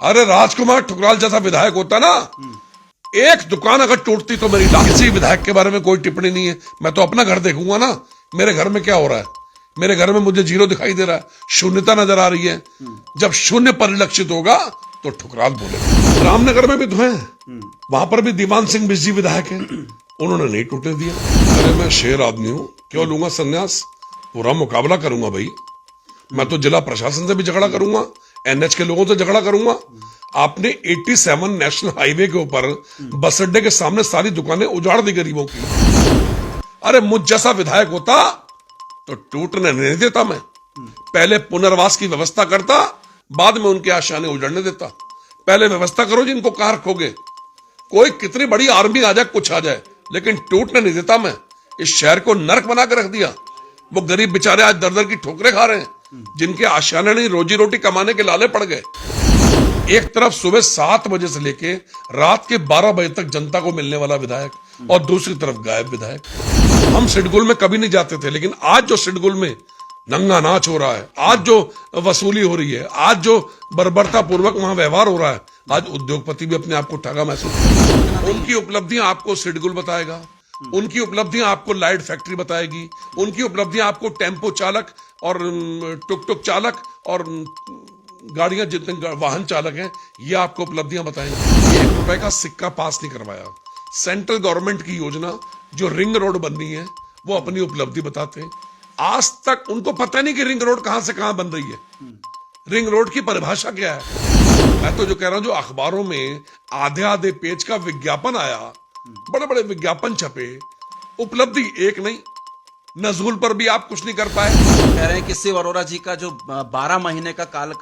अरे राजकुमार ठुकराल जैसा विधायक होता ना, एक दुकान अगर टूटती तो मेरी किसी विधायक के बारे में कोई टिप्पणी नहीं है। मैं तो अपना घर देखूंगा ना, मेरे घर में क्या हो रहा है। मेरे घर में मुझे जीरो दिखाई दे रहा है, शून्यता नजर आ रही है। जब शून्य परिलक्षित होगा तो ठुकराल बोले। रामनगर में भी तो है, वहां पर भी दीवान सिंह बिस्जी विधायक है, उन्होंने नहीं टूटने दिया। अरे मैं शेर आदमी हूं, क्यों लूंगा संन्यास, पूरा मुकाबला करूंगा भाई। मैं तो जिला प्रशासन से भी झगड़ा करूंगा, एनएच के लोगों से झगड़ा करूंगा। आपने 87 नेशनल हाईवे के ऊपर बस अड्डे के सामने सारी दुकानें उजाड़ दी गरीबों की। अरे मुझ जैसा विधायक होता तो टूटने नहीं देता। मैं पहले पुनर्वास की व्यवस्था करता, बाद में उनके आशियाने उजड़ने देता। पहले व्यवस्था करो जिनको कहाँ रखोगे। कोई कितनी बड़ी आर्मी आ जाए, कुछ आ जाए, लेकिन टूटने नहीं देता मैं। इस शहर को नरक बना के रख दिया। वो गरीब बेचारे आज दर दर की ठोकरें खा रहे हैं, जिनके आशियाने नहीं, रोजी रोटी कमाने के लाले पड़ गए। एक तरफ सुबह 7 बजे से लेके रात के 12 बजे तक जनता को मिलने वाला विधायक, और दूसरी तरफ गायब विधायक। हम सिडगुल में कभी नहीं जाते थे, लेकिन आज जो सिडगुल में नंगा नाच हो रहा है, आज जो वसूली हो रही है, आज जो बर्बरता पूर्वक वहां व्यवहार हो रहा है, आज उद्योगपति भी अपने आप को ठगा महसूस करते हैं। उनकी उपलब्धियां आपको सिडगुल बताएगा, उनकी उपलब्धियां आपको लाइट फैक्ट्री बताएगी, उनकी उपलब्धियां आपको टेम्पो चालक और टुक टुक चालक और गाड़ियां जितने वाहन चालक हैं, ये आपको उपलब्धियां बताएंगे। 1 रुपए का सिक्का पास नहीं करवाया। सेंट्रल गवर्नमेंट की योजना जो रिंग रोड बननी है, वो अपनी उपलब्धि बताते हैं। आज तक उनको पता नहीं कि रिंग रोड कहां से कहां बन रही है, रिंग रोड की परिभाषा क्या है। मैं तो जो कह रहा हूं, जो अखबारों में आधे आधे पेज का विज्ञापन आया, बड़े बड़े विज्ञापन छपे, उपलब्धि एक नहीं। नजूल पर भी आप कुछ नहीं कर पाए। कह रहे हैं कि शिव अरोड़ा जी का जो 12 महीने का काल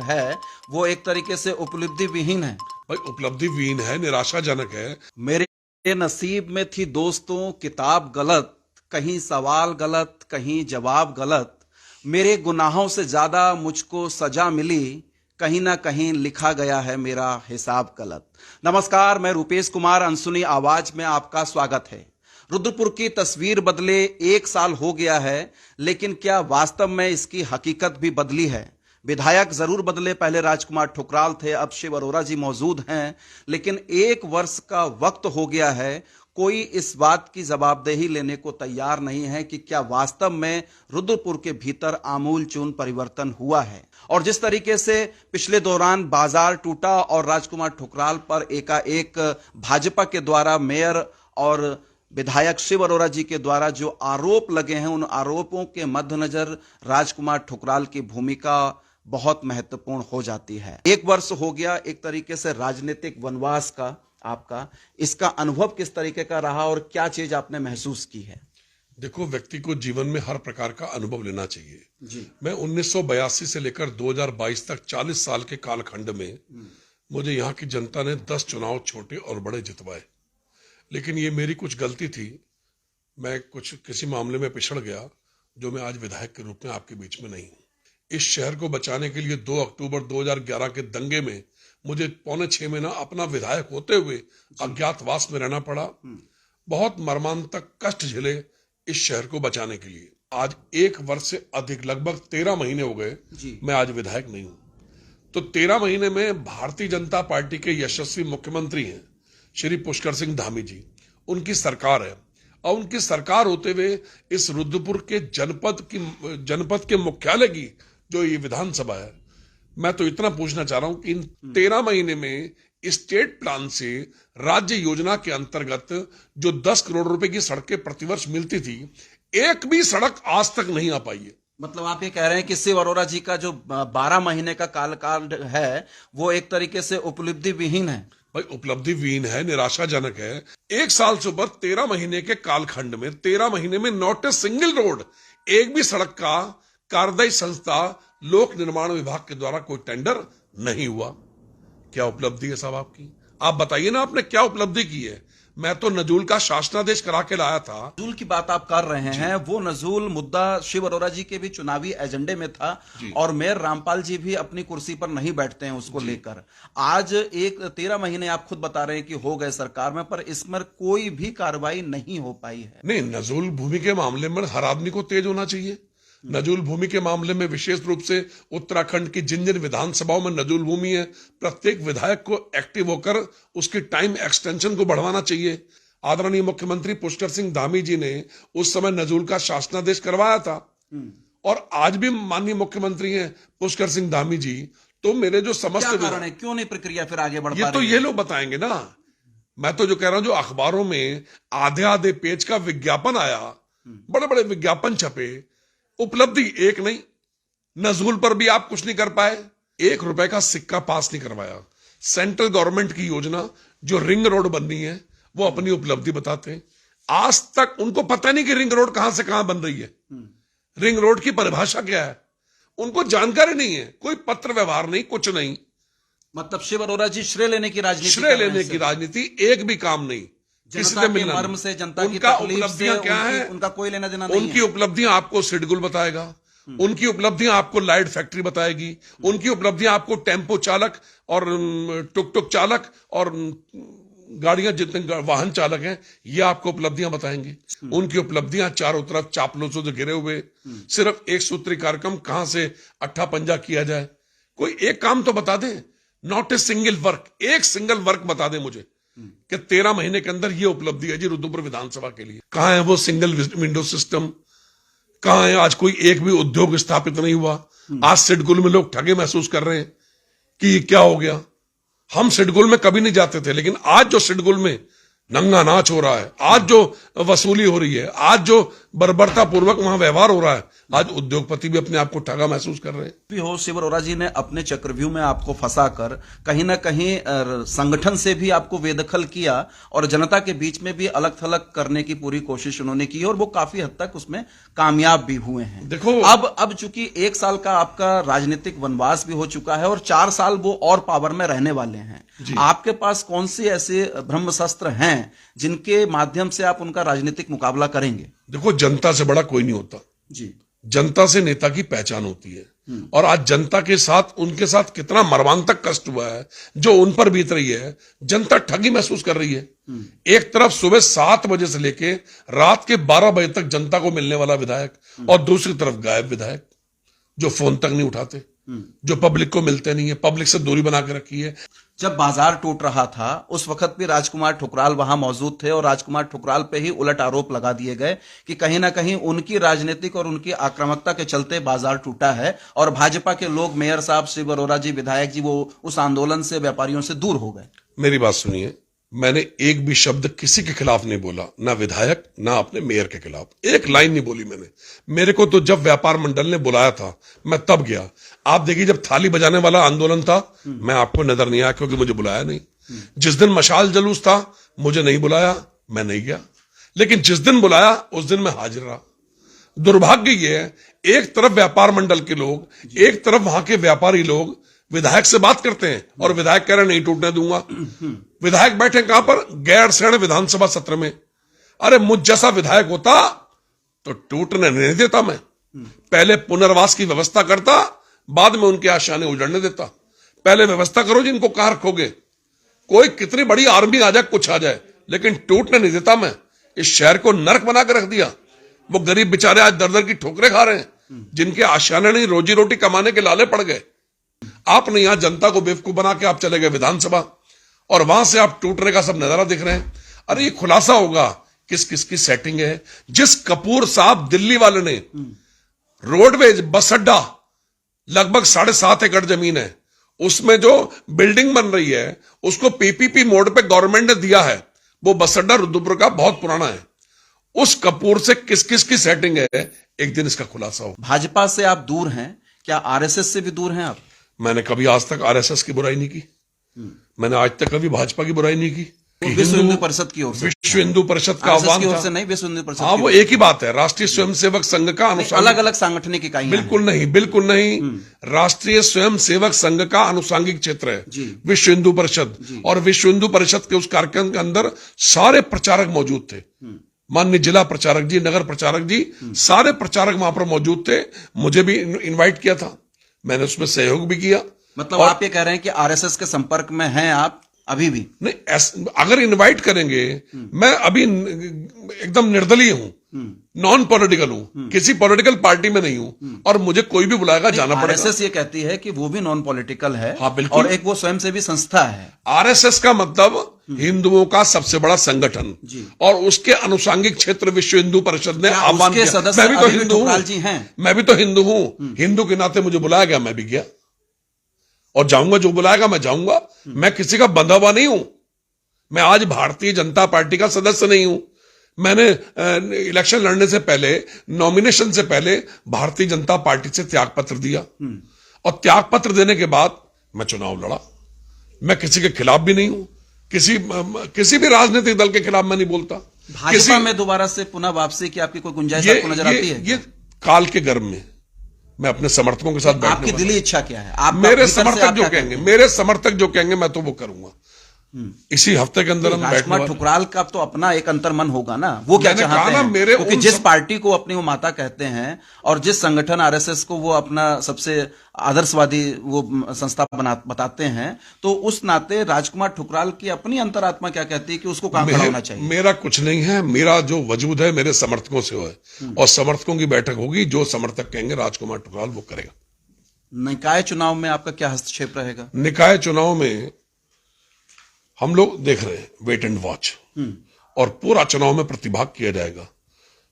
है, वो एक तरीके से उपलब्धि विहीन है। भाई उपलब्धि विहीन है, निराशाजनक है। मेरे नसीब में थी दोस्तों किताब गलत, कहीं सवाल गलत, कहीं जवाब गलत। मेरे गुनाहों से ज्यादा मुझको सजा मिली, कहीं ना कहीं लिखा गया है मेरा हिसाब गलत। नमस्कार, मैं रूपेश कुमार, अनसुनी आवाज में आपका स्वागत है। रुद्रपुर की तस्वीर बदले 1 साल हो गया है, लेकिन क्या वास्तव में इसकी हकीकत भी बदली है? विधायक जरूर बदले, पहले राजकुमार ठुकराल थे, अब शिव अरोड़ा जी मौजूद हैं, लेकिन 1 वर्ष का वक्त हो गया है। कोई इस बात की जवाबदेही लेने को तैयार नहीं है कि क्या वास्तव में रुद्रपुर के भीतर आमूल चूल परिवर्तन हुआ है। और जिस तरीके से पिछले दौरान बाजार टूटा और राजकुमार ठुकराल पर एकाएक भाजपा के द्वारा मेयर और विधायक शिव अरोड़ा जी के द्वारा जो आरोप लगे हैं, उन आरोपों के मद्देनजर राजकुमार ठुकराल की भूमिका बहुत महत्वपूर्ण हो जाती है। 1 वर्ष हो गया एक तरीके से राजनीतिक वनवास का आपका, इसका अनुभव किस तरीके का रहा और क्या चीज आपने महसूस की है? देखो, व्यक्ति को जीवन में हर प्रकार का अनुभव लेना चाहिए जी। मैं 1982 से लेकर 2022 तक 40 साल के कालखंड में मुझे यहाँ की जनता ने 10 चुनाव छोटे और बड़े जितवाए। लेकिन ये मेरी कुछ गलती थी, मैं कुछ किसी मामले में पिछड़ गया, जो मैं आज विधायक के रूप में आपके बीच में नहीं हूं। इस शहर को बचाने के लिए 2 अक्टूबर 2011 के दंगे में मुझे 6.25 महीना अपना विधायक होते हुए अज्ञातवास में रहना पड़ा। बहुत मर्मांतक कष्ट झेले इस शहर को बचाने के लिए। आज 1 वर्ष से अधिक, लगभग 13 महीने हो गए, मैं आज विधायक नहीं हूं। तो 13 महीने में भारतीय जनता पार्टी के यशस्वी मुख्यमंत्री हैं श्री पुष्कर सिंह धामी जी, उनकी सरकार है, और उनकी सरकार होते हुए इस रुद्रपुर के जनपद के मुख्यालय की जो ये विधानसभा है, मैं तो इतना पूछना चाह रहा हूं कि इन 13 महीने में स्टेट प्लान से राज्य योजना के अंतर्गत जो 10 करोड़ रुपए की सड़कें प्रतिवर्ष मिलती थी, एक भी सड़क आज तक नहीं आ पाई है। मतलब आप ये कह रहे हैं कि शिव अरोड़ा जी का जो 12 महीने का काल है, वो एक तरीके से उपलब्धि विहीन है। भाई उपलब्धि विहीन है, निराशाजनक है। 1 साल से ऊपर 13 महीने के कालखंड में 13 महीने में नॉट ए सिंगल रोड, एक भी सड़क का कार्यदायी संस्था लोक निर्माण विभाग के द्वारा कोई टेंडर नहीं हुआ। क्या उपलब्धि है साहब आपकी? आप बताइए ना, आपने क्या उपलब्धि की है? मैं तो नजूल का शासनादेश करा के लाया था। नजूल की बात आप कर रहे हैं, वो नजूल मुद्दा शिव अरोड़ा जी के भी चुनावी एजेंडे में था, और मेयर रामपाल जी भी अपनी कुर्सी पर नहीं बैठते हैं उसको लेकर। आज 13 महीने आप खुद बता रहे हैं कि हो गए सरकार में, पर इसमें कोई भी कार्रवाई नहीं हो पाई है। नहीं, नजूल भूमि के मामले में हर आदमी को तेज होना चाहिए। नजूल भूमि के मामले में विशेष रूप से उत्तराखंड की जिन जिन विधानसभाओं में नजूल भूमि है, प्रत्येक विधायक को एक्टिव होकर उसकी टाइम एक्सटेंशन को बढ़वाना चाहिए। आदरणीय मुख्यमंत्री पुष्कर सिंह धामी जी ने उस समय नजूल का शासनादेश करवाया था, और आज भी माननीय मुख्यमंत्री हैं पुष्कर सिंह धामी जी। तो मेरे जो समस्त क्या कारण है, क्यों नहीं प्रक्रिया फिर आगे बढ़ पा ये तो रही ये लोग बताएंगे ना। मैं तो जो कह रहा हूं, जो अखबारों में आधे आधे पेज का विज्ञापन आया, बड़े बड़े विज्ञापन छपे, उपलब्धि एक नहीं। नजूल पर भी आप कुछ नहीं कर पाए, 1 रुपए का सिक्का पास नहीं करवाया। सेंट्रल गवर्नमेंट की योजना जो रिंग रोड बननी है, वो अपनी उपलब्धि बताते हैं। आज तक उनको पता नहीं कि रिंग रोड कहां से कहां बन रही है, रिंग रोड की परिभाषा क्या है, उनको जानकारी नहीं है। कोई पत्र व्यवहार नहीं, कुछ नहीं। मतलब शिव अरोड़ा जी श्रेय लेने की राजनीति श्रेय कर रहे हैं लेने की राजनीति, एक भी काम नहीं, किसी जनता से के मिलना मर्म नहीं। से, जनता की उनका तकलीफ उपलब्धियां से क्या है, उनका कोई लेना देना नहीं उनकी है। उपलब्धियां आपको सिडगुल बताएगा, उनकी उपलब्धियां आपको लाइट फैक्ट्री बताएगी, उनकी उपलब्धियां आपको टेम्पो चालक और टुक टुक चालक और गाड़ियां जितने वाहन चालक हैं, ये आपको उपलब्धियां बताएंगे। उनकी उपलब्धियां चारों तरफ चापलूसों से घिरे हुए, सिर्फ एक सूत्री कार्यक्रम कहां से अट्ठा पंजा किया जाए। कोई एक काम तो बता दें, नॉट ए सिंगल वर्क, एक सिंगल वर्क बता दें मुझे कि 13 महीने के अंदर ये उपलब्धि है जी रुद्रपुर विधानसभा के लिए। कहां है वो सिंगल विंडो सिस्टम, कहां है? आज कोई एक भी उद्योग स्थापित नहीं हुआ। आज सिडकुल में लोग ठगे महसूस कर रहे हैं कि ये क्या हो गया। हम सिडकुल में कभी नहीं जाते थे, लेकिन आज जो सिडकुल में नंगा नाच हो रहा है, आज जो वसूली हो रही है, आज जो बर्बरता पूर्वक वहां व्यवहार हो रहा है, आज उद्योगपति भी अपने आप को ठगा महसूस कर रहे हैं। भी हो, शिव अरोड़ा जी ने अपने चक्रव्यूह में आपको फंसाकर कहीं ना कहीं संगठन से भी आपको बेदखल किया और जनता के बीच में भी अलग थलग करने की पूरी कोशिश उन्होंने की, और वो काफी हद तक उसमें कामयाब भी हुए हैं। देखो, अब चूंकि 1 साल का आपका राजनीतिक वनवास भी हो चुका है और 4 साल वो और पावर में रहने वाले हैं, आपके पास कौन से ऐसे ब्रह्मशस्त्र हैं जिनके माध्यम से आप उनका राजनीतिक मुकाबला करेंगे? देखो, जनता से बड़ा कोई नहीं होता जी। जनता से नेता की पहचान होती है। और आज जनता के साथ, उनके साथ कितना मर्मांतक कष्ट हुआ है जो उन पर बीत रही है। जनता ठगी महसूस कर रही है। एक तरफ सुबह 7 बजे से लेके रात के 12 बजे तक जनता को मिलने वाला विधायक, और दूसरी तरफ गायब विधायक जो फोन तक नहीं उठाते, जो पब्लिक को मिलते नहीं है, पब्लिक से दूरी बना के रखी है। जब बाजार टूट रहा था उस वक्त भी राजकुमार ठुकराल वहां मौजूद थे और राजकुमार ठुकराल पे ही उलट आरोप लगा दिए गए कि कहीं ना कहीं उनकी राजनीतिक और उनकी आक्रामकता के चलते बाजार टूटा है और भाजपा के लोग, मेयर साहब, शिव अरोड़ा जी, विधायक जी, वो उस आंदोलन से, व्यापारियों से दूर हो गए। मेरी बात सुनिए, मैंने एक भी शब्द किसी के खिलाफ नहीं बोला, ना विधायक ना अपने मेयर के खिलाफ, एक लाइन नहीं बोली मैंने। मेरे को तो जब व्यापार मंडल ने बुलाया था मैं तब गया। आप देखिए, जब थाली बजाने वाला आंदोलन था मैं आपको नजर नहीं आया क्योंकि मुझे बुलाया नहीं। जिस दिन मशाल जुलूस था मुझे नहीं बुलाया, मैं नहीं गया। लेकिन जिस दिन बुलाया उस दिन मैं हाजिर रहा। दुर्भाग्य ये है, एक तरफ व्यापार मंडल के लोग, एक तरफ वहां के व्यापारी लोग विधायक से बात करते हैं और विधायक कह रहे नहीं टूटने दूंगा। विधायक बैठे कहां पर? गैरसैंण विधानसभा सत्र में। अरे मुझ जैसा विधायक होता तो टूटने नहीं देता। मैं पहले पुनर्वास की व्यवस्था करता, बाद में उनके आशाने उजड़ने देता। पहले व्यवस्था करो जी, इनको कहां रखोगे? कोई कितनी बड़ी आर्मी आ जाए, कुछ आ जाए, लेकिन टूटने नहीं देता मैं। इस शहर को नरक बना के रख दिया। वो गरीब बेचारे आज दर दर की ठोकरें खा रहे हैं, जिनके आशाने नहीं रोजी रोटी कमाने के लाले पड़ गए। आपने यहां जनता को बेवकूफ बना के आप चले गए विधानसभा, और वहां से आप टूटने का सब नजारा दिख रहे हैं। अरे ये खुलासा होगा किस किस की सेटिंग है। जिस कपूर साहब दिल्ली वाले ने रोडवेज, बस अड्डा, लगभग 7.5 एकड़ जमीन है, उसमें जो बिल्डिंग बन रही है उसको पीपीपी मोड पे गवर्नमेंट ने दिया है। वो बस अड्डा रुद्रपुर का बहुत पुराना है। उस कपूर से किस किस की सेटिंग है, एक दिन इसका खुलासा हो। भाजपा से आप दूर हैं, क्या आरएसएस से भी दूर हैं आप? मैंने कभी आज तक आरएसएस की बुराई नहीं की। मैंने आज तक कभी भाजपा की बुराई नहीं की। विश्व हिंदू परिषद की ओर से, विश्व हिंदू परिषद का आह्वान की ओर था। से नहीं, विश्व हिंदू परिषद। हाँ, वो एक ही बात है। राष्ट्रीय स्वयंसेवक संघ का अनुसांगिक, अलग अलग सांगठनिक इकाइयां हैं। बिल्कुल नहीं, बिल्कुल नहीं। राष्ट्रीय स्वयंसेवक संघ का अनुसांगिक क्षेत्र है विश्व हिंदू परिषद, और विश्व हिंदू परिषद के उस कार्यक्रम के अंदर सारे प्रचारक मौजूद थे। माननीय जिला प्रचारक जी, नगर प्रचारक जी, सारे प्रचारक वहां पर मौजूद थे। मुझे भी इनवाइट किया था, मैंने उसमें सहयोग भी किया। मतलब आप ये कह रहे हैं कि आरएसएस के संपर्क में हैं आप अभी भी? नहीं, अगर इनवाइट करेंगे, मैं अभी एकदम निर्दलीय हूं। नॉन पॉलिटिकल हूं, किसी पॉलिटिकल पार्टी में नहीं हूं, और मुझे कोई भी बुलाएगा जाना पड़ेगा। आरएसएस ये कहती है कि वो भी नॉन पॉलिटिकल है। हाँ, बिल्कुल। और एक वो स्वयंसेवी संस्था है। आरएसएस का मतलब हिंदुओं का सबसे बड़ा संगठन, और उसके अनुसांगिक क्षेत्र विश्व हिंदू परिषद ने आह्वान किया। सदस्य मैं भी तो हिंदू ठुकराल हूं, जी हैं। मैं भी तो हिंदू हूं, हिंदू के नाते मुझे बुलाया गया, मैं भी गया और जाऊंगा, जो बुलाएगा मैं जाऊंगा। मैं किसी का बंधा हुआ नहीं हूं। मैं आज भारतीय जनता पार्टी का सदस्य नहीं हूं। मैंने इलेक्शन लड़ने से पहले, नॉमिनेशन से पहले भारतीय जनता पार्टी से त्यागपत्र दिया, और त्यागपत्र देने के बाद मैं चुनाव लड़ा। मैं किसी के खिलाफ भी नहीं हूं, किसी भी राजनीतिक दल के खिलाफ मैं नहीं बोलता। भाजपा में दोबारा से पुनः वापसी की आपकी कोई गुंजाइश आपको नजर आती है? ये काल के गर्भ में मैं अपने समर्थकों के साथ बैठने आपकी दिली इच्छा क्या है? आप मेरे समर्थक जो कहेंगे मैं तो वो करूंगा। इसी हफ्ते के अंदर हम राजकुमार ठुकराल का तो अपना एक अंतर्मन होगा ना, वो क्या चाहते हैं? क्योंकि जिस पार्टी को अपनी वो माता कहते हैं और जिस संगठन आरएसएस को वो अपना सबसे आदर्शवादी वो संस्था बताते हैं, तो उस नाते राजकुमार ठुकराल की अपनी अंतरात्मा क्या कहती है कि उसको कहां खड़ा होना चाहिए? मेरा कुछ नहीं है, मेरा जो वजूद है मेरे समर्थकों से है, और समर्थकों की बैठक होगी। जो समर्थक कहेंगे राजकुमार ठुकराल वो करेगा। निकाय चुनाव में आपका क्या हस्तक्षेप रहेगा? निकाय चुनाव में हम लोग देख रहे हैं, वेट एंड वॉच, और पूरा चुनाव में प्रतिभाग किया जाएगा।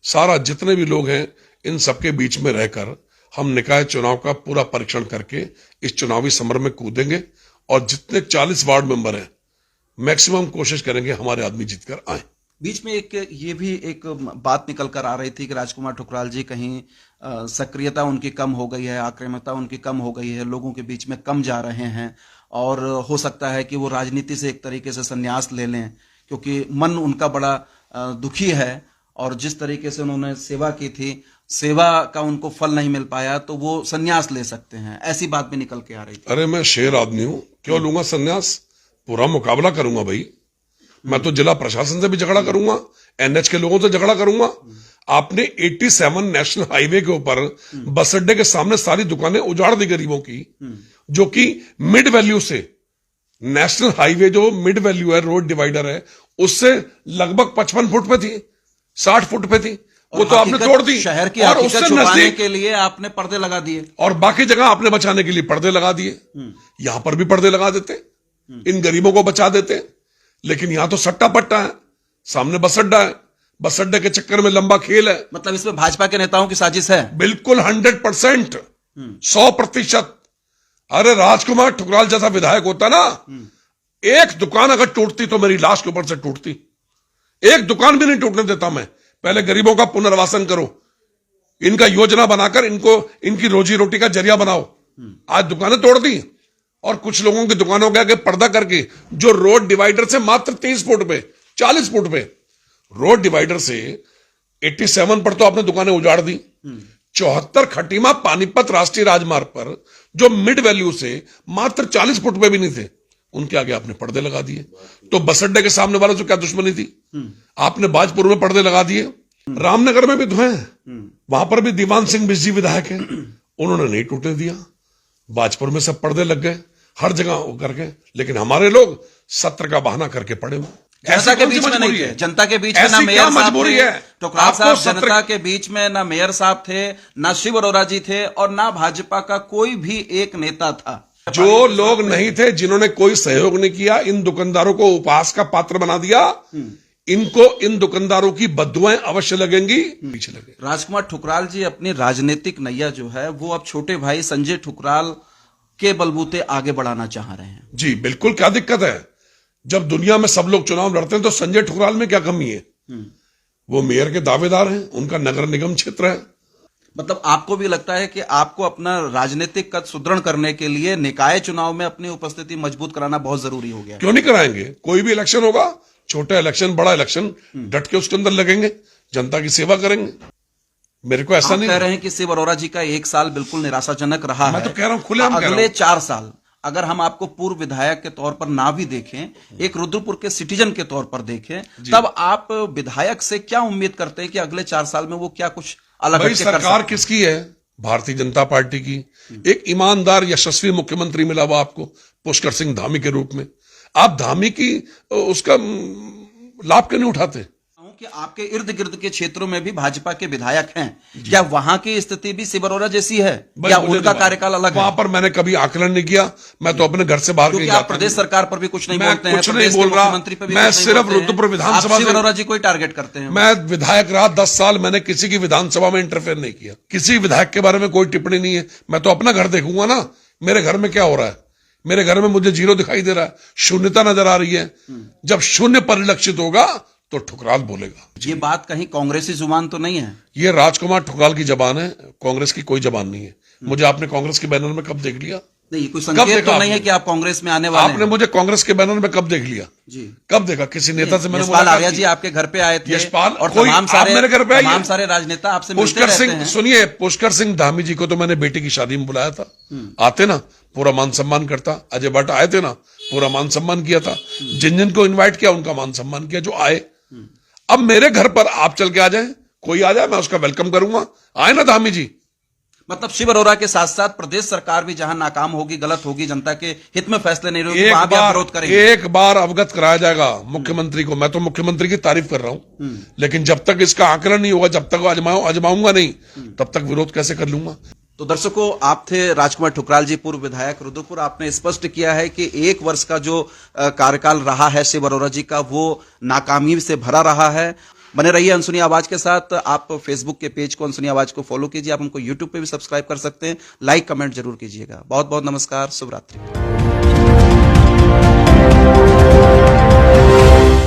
सारा जितने भी लोग हैं इन सबके बीच में रहकर हम निकाय चुनाव का पूरा परीक्षण करके इस चुनावी समर में कूदेंगे, और जितने 40 वार्ड मेंबर हैं मैक्सिमम कोशिश करेंगे हमारे आदमी जीतकर आए। बीच में ये भी एक बात निकल कर आ रही थी कि राजकुमार ठुकराल जी कहीं सक्रियता उनकी कम हो गई है, आक्रामकता उनकी कम हो गई है, लोगों के बीच में कम जा रहे हैं, और हो सकता है कि वो राजनीति से एक तरीके से संन्यास ले लें, क्योंकि मन उनका बड़ा दुखी है, और जिस तरीके से उन्होंने सेवा की थी, सेवा का उनको फल नहीं मिल पाया, तो वो संन्यास ले सकते हैं। ऐसी बात भी निकल के आ रही थी। अरे मैं शेर आदमी हूं, क्यों लूंगा संन्यास? पूरा मुकाबला करूंगा भाई। मैं तो जिला प्रशासन से भी झगड़ा करूंगा, एनएच के लोगों से झगड़ा करूंगा। आपने 87 नेशनल हाईवे के ऊपर बस अड्डे के सामने सारी दुकानें उजाड़ दी गरीबों की, जो कि मिड वैल्यू से, नेशनल हाईवे जो मिड वैल्यू है, रोड डिवाइडर है, उससे लगभग 55 फुट पे थी, 60 फुट पे थी, वो तो आपने तोड़ दी। शहर की हकीकत छुपाने के लिए आपने पर्दे लगा दिए, और बाकी जगह आपने बचाने के लिए पर्दे लगा दिए। यहां पर भी पर्दे लगा देते, इन गरीबों को बचा देते, लेकिन यहां तो सट्टा पट्टा है, सामने बस अड्डा है, बस अड्डे के चक्कर में लंबा खेल है। मतलब इसमें भाजपा के नेताओं की साजिश है? बिल्कुल 100%, 100%। अरे राजकुमार ठुकराल जैसा विधायक होता ना, एक दुकान अगर टूटती तो मेरी लाश के ऊपर से टूटती। एक दुकान भी नहीं टूटने देता मैं। पहले गरीबों का पुनर्वासन करो, इनका योजना बनाकर इनको इनकी रोजी रोटी का जरिया बनाओ। आज दुकानें तोड़ दी, और कुछ लोगों की दुकानों के आगे पर्दा करके, जो रोड डिवाइडर से मात्र 30 फुट पे, 40 फुट पे, रोड डिवाइडर से 87 पर तो आपने दुकानें उजाड़ दी। 74 खटीमा पानीपत राष्ट्रीय राजमार्ग पर जो मिड वैल्यू से मात्र 40 फुट पे भी नहीं थे, उनके आगे आपने पर्दे लगा दिए। तो बस अड्डे के सामने वालों से क्या दुश्मनी थी? आपने बाजपुर में पर्दे लगा दिए। रामनगर में भी तो है, वहां पर भी दीवान सिंह बिस्जी विधायक है, उन्होंने नहीं टूटने दिया। बाजपुर में सब पर्दे लग गए, हर जगह करके, लेकिन हमारे लोग सत्र का बहाना करके पड़े हुए। जनता के बीच में नहीं थे, जनता के बीच में ना मेयर साहब थे, ठुकराल साहब जनता के बीच में ना मेयर साहब थे, ना शिव अरोड़ा जी थे, और ना भाजपा का कोई भी एक नेता था। जो लोग नहीं थे, जिन्होंने कोई सहयोग नहीं किया, इन दुकानदारों को उपहास का पात्र बना दिया, इनको, इन दुकानदारों की बद्दुआएं अवश्य लगेंगी, पीछे लगे। राजकुमार ठुकराल जी अपनी राजनीतिक नैया जो है वो अब छोटे भाई संजय ठुकराल के बलबूते आगे बढ़ाना चाह रहे हैं। जी बिल्कुल, क्या दिक्कत है? जब दुनिया में सब लोग चुनाव लड़ते हैं तो संजय ठुकराल में क्या कमी है? वो मेयर के दावेदार हैं, उनका नगर निगम क्षेत्र है। मतलब आपको भी लगता है कि आपको अपना राजनीतिक कद सुदृढ़ करने के लिए निकाय चुनाव में अपनी उपस्थिति मजबूत कराना बहुत जरूरी हो गया? क्यों नहीं कराएंगे? कोई भी इलेक्शन होगा, छोटा इलेक्शन बड़ा इलेक्शन, डट के उसके अंदर लगेंगे, जनता की सेवा करेंगे। मेरे को ऐसा नहीं कह रहे हैं कि शिव अरोड़ा जी का 1 साल बिल्कुल निराशाजनक रहा है। मैं तो कह रहा हूं, खुलेआम कह रहा हूं, अगले 4 साल अगर हम आपको पूर्व विधायक के तौर पर ना भी देखें, एक रुद्रपुर के सिटीजन के तौर पर देखें, तब आप विधायक से क्या उम्मीद करते हैं कि अगले 4 साल में वो क्या कुछ अलग भाई? सरकार किसकी है? भारतीय जनता पार्टी की। एक ईमानदार यशस्वी मुख्यमंत्री मिला हुआ आपको, पुष्कर सिंह धामी के रूप में। आप धामी की उसका लाभ क्यों नहीं उठाते? कि आपके इर्द गिर्द के क्षेत्रों में भी भाजपा के विधायक हैं, क्या वहां की स्थिति भी शिव अरोड़ा जैसी है या उनका कार्यकाल अलग है? वहां पर मैंने कभी आकलन नहीं किया। मैं तो अपने घर से बाहर क्योंकि आप प्रदेश सरकार पर भी कुछ नहीं बोलते हैं, कुछ नहीं बोल रहा। मैं सिर्फ रुद्रपुर विधानसभा शिव अरोड़ा जी को टारगेट करते हैं। मैं विधायक रहा 10 साल, मैंने किसी की विधानसभा में इंटरफेयर नहीं किया। किसी विधायक के बारे में कोई टिप्पणी नहीं है। मैं तो अपना घर देखूंगा ना, मेरे घर में क्या हो रहा है। मेरे घर में मुझे जीरो दिखाई दे रहा है, शून्यता नजर आ रही है। जब शून्य परिलक्षित होगा तो ठुकराल बोलेगा। ये बात कहीं कांग्रेसी जुबान तो नहीं है? ये राजकुमार ठुकराल की जबान है, कांग्रेस की कोई जबान नहीं है। मुझे आपने कांग्रेस के बैनर में कब देख लिया? नहीं, कोई संकेत तो नहीं है कि आप कांग्रेस में आने वाले हैं? आपने मुझे कांग्रेस के बैनर में कब देख लिया जी? कब देखा? किसी नेता से मैंने यशपाल आर्या जी आपके घर पे आए थे, यशपाल और तमाम सारे मेरे घर पे आए, तमाम सारे राजनेता आपसे मिलते पुष्कर रहते सिंह, हैं। सुनिए, पुष्कर सिंह धामी जी को तो मैंने बेटी की शादी में बुलाया था, आते ना, पूरा मान सम्मान करता। अजय भट्ट आए थे ना, पूरा मान सम्मान किया था। जिन जिन को इन्वाइट किया उनका मान सम्मान किया, जो आए। अब मेरे घर पर आप चल के आ जाए, कोई आ जाए, मैं उसका वेलकम करूंगा। आए ना धामी जी। मतलब शिव अरोड़ा के साथ साथ प्रदेश सरकार भी जहां नाकाम होगी, गलत होगी, जनता के हित में फैसले नहीं होंगे, वहां भी आप विरोध करेंगे? एक बार अवगत कराया जाएगा मुख्यमंत्री को। मैं तो मुख्यमंत्री की तारीफ कर रहा हूं, लेकिन जब तक इसका आकलन नहीं होगा, जब तक आजमाऊंगा नहीं, तब तक विरोध कैसे कर लूंगा? तो दर्शकों, आप थे राजकुमार ठुकराल जी, पूर्व विधायक रुद्रपुर। आपने स्पष्ट किया है कि 1 वर्ष का जो कार्यकाल रहा है शिव अरोड़ा जी का, वो नाकामी से भरा रहा है। बने रहिए अनसुनी आवाज के साथ। आप फेसबुक के पेज को अनसुनी आवाज को फॉलो कीजिए। आप हमको यूट्यूब पे भी सब्सक्राइब कर सकते हैं। लाइक कमेंट जरूर कीजिएगा। बहुत बहुत नमस्कार, शुभ रात्रि।